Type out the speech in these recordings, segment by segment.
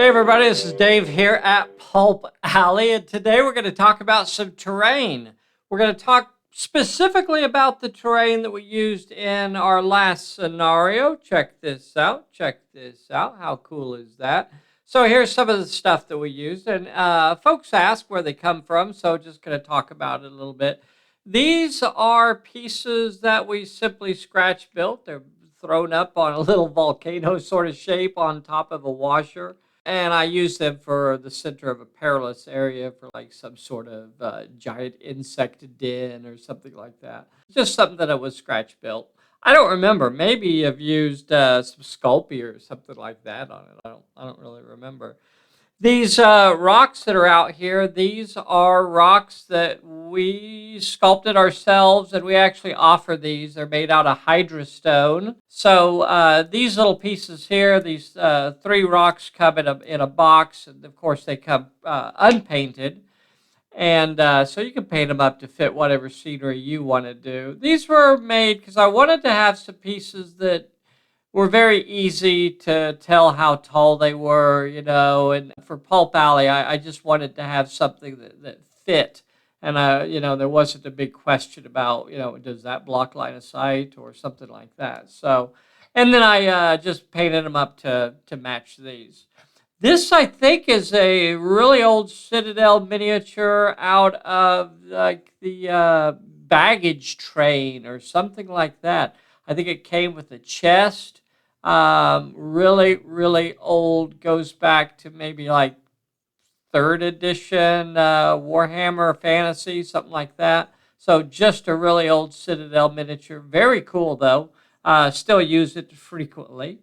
Hey everybody, this is Dave here at Pulp Alley, and today we're going to talk about some terrain. We're going to talk specifically about the terrain that we used in our last scenario. Check this out. How cool is that? So here's some of the stuff that we used, and folks ask where they come from, so just going to talk about it a little bit. These are pieces that we simply scratch built. They're thrown up on a little volcano sort of shape on top of a washer. And I use them for the center of a perilous area for like some sort of giant insect den or something like that. Just something that was scratch built. I don't remember. Maybe I've used some Sculpey or something like that on it. I don't really remember. These rocks that are out here, these are rocks that we sculpted ourselves, and we actually offer these. They're made out of hydrostone. So these little pieces here, these three rocks come in a box, and of course they come unpainted. And so you can paint them up to fit whatever scenery you want to do. These were made because I wanted to have some pieces that were very easy to tell how tall they were, and for Pulp Alley, I just wanted to have something that fit. And, there wasn't a big question about, does that block line of sight or something like that. So, and then I just painted them up to match these. This, I think, is a really old Citadel miniature out of like the baggage train or something like that. I think it came with a chest. Really old, goes back to maybe like third edition Warhammer Fantasy, something like that. So just a really old Citadel miniature. Very cool though. Still use it frequently.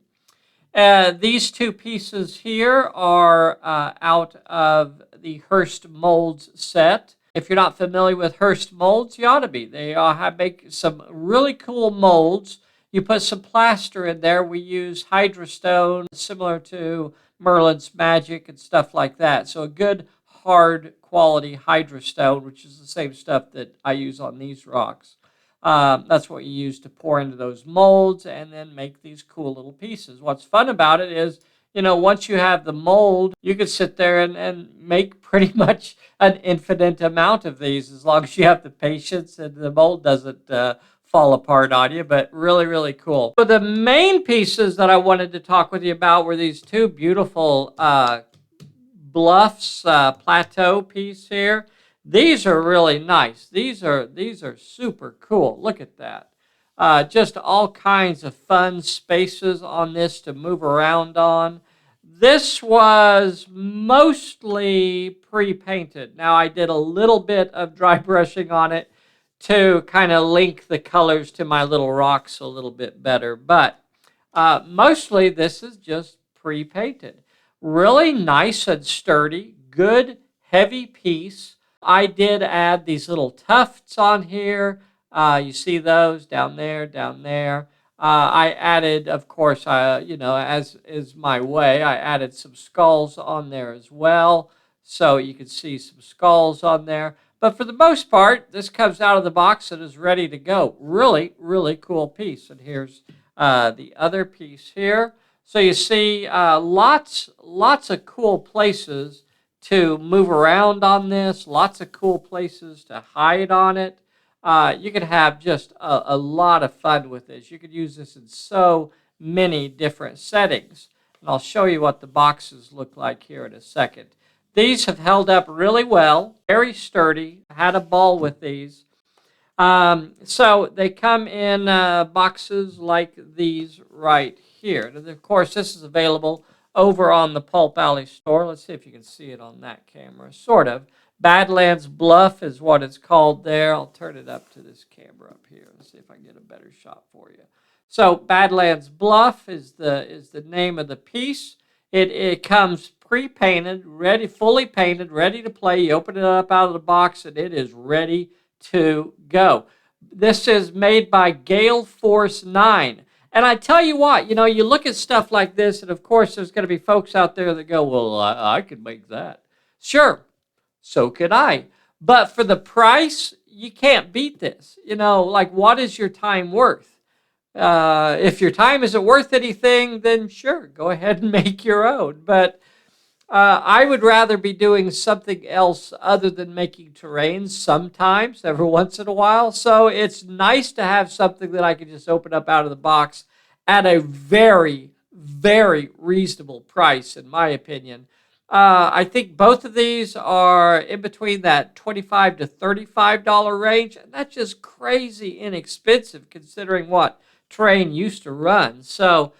These two pieces here are out of the Hearst Molds set. If you're not familiar with Hearst Molds, you ought to be. They make some really cool molds. You put some plaster in there. We use hydrostone, similar to Merlin's Magic and stuff like that. So a good, hard quality hydrostone, which is the same stuff that I use on these rocks. That's what you use to pour into those molds and then make these cool little pieces. What's fun about it is, once you have the mold, you can sit there and make pretty much an infinite amount of these as long as you have the patience and the mold doesn't fall apart on you, but really cool. So the main pieces that I wanted to talk with you about were these two beautiful bluffs plateau piece here. These are really nice. These are super cool. Look at that. Just all kinds of fun spaces on this to move around on. This was mostly pre-painted. Now I did a little bit of dry brushing on it to kind of link the colors to my little rocks a little bit better. But mostly this is just pre-painted. Really nice and sturdy, good, heavy piece. I did add these little tufts on here. You see those down there. I added, of course, as is my way, I added some skulls on there as well. So you can see some skulls on there. But for the most part, this comes out of the box and is ready to go. Really cool piece. And here's the other piece here. So you see lots of cool places to move around on this, lots of cool places to hide on it. You could have just a lot of fun with this. You could use this in so many different settings. And I'll show you what the boxes look like here in a second. These have held up really well, very sturdy. I had a ball with these. So they come in boxes like these right here. And of course, this is available over on the Pulp Alley store. Let's see if you can see it on that camera. Sort of. Badlands Bluff is what it's called there. I'll turn it up to this camera up here. Let's see if I can get a better shot for you. So Badlands Bluff is the name of the piece. It comes pre-painted, fully painted, ready to play. You open it up out of the box and it is ready to go. This is made by Gale Force 9. And I tell you what, you look at stuff like this, and of course there's going to be folks out there that go, well, I could make that. Sure, so could I. But for the price, you can't beat this. Like, what is your time worth? If your time isn't worth anything, then sure, go ahead and make your own. But I would rather be doing something else other than making terrain sometimes, every once in a while. So it's nice to have something that I can just open up out of the box at a very, very reasonable price, in my opinion. I think both of these are in between that $25 to $35 range, and that's just crazy inexpensive considering what terrain used to run. So,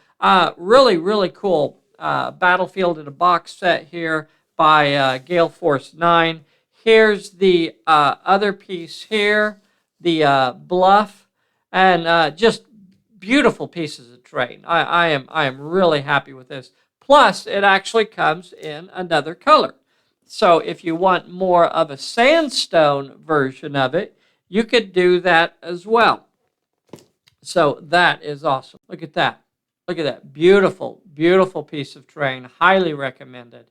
really, really cool Battlefield in a Box set here by Gale Force 9. Here's the other piece here, the Bluff, and just beautiful pieces of terrain. I am really happy with this. Plus, it actually comes in another color. So if you want more of a sandstone version of it, you could do that as well. So that is awesome. Look at that. Look at that. Beautiful, beautiful piece of terrain. Highly recommended.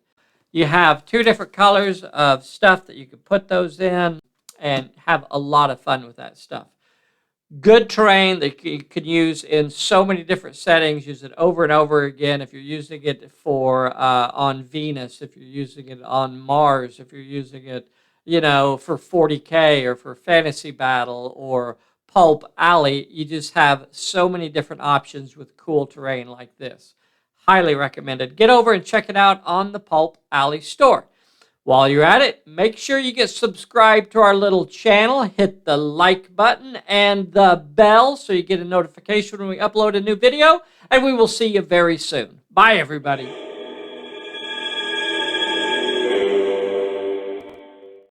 You have two different colors of stuff that you can put those in and have a lot of fun with that stuff. Good terrain that you can use in so many different settings. Use it over and over again. If you're using it for on Venus, if you're using it on Mars, if you're using it, for 40K or for Fantasy Battle or Pulp Alley, you just have so many different options with cool terrain like this. Highly recommended. Get over and check it out on the Pulp Alley store. While you're at it, make sure you get subscribed to our little channel. Hit the like button and the bell so you get a notification when we upload a new video. And we will see you very soon. Bye, everybody.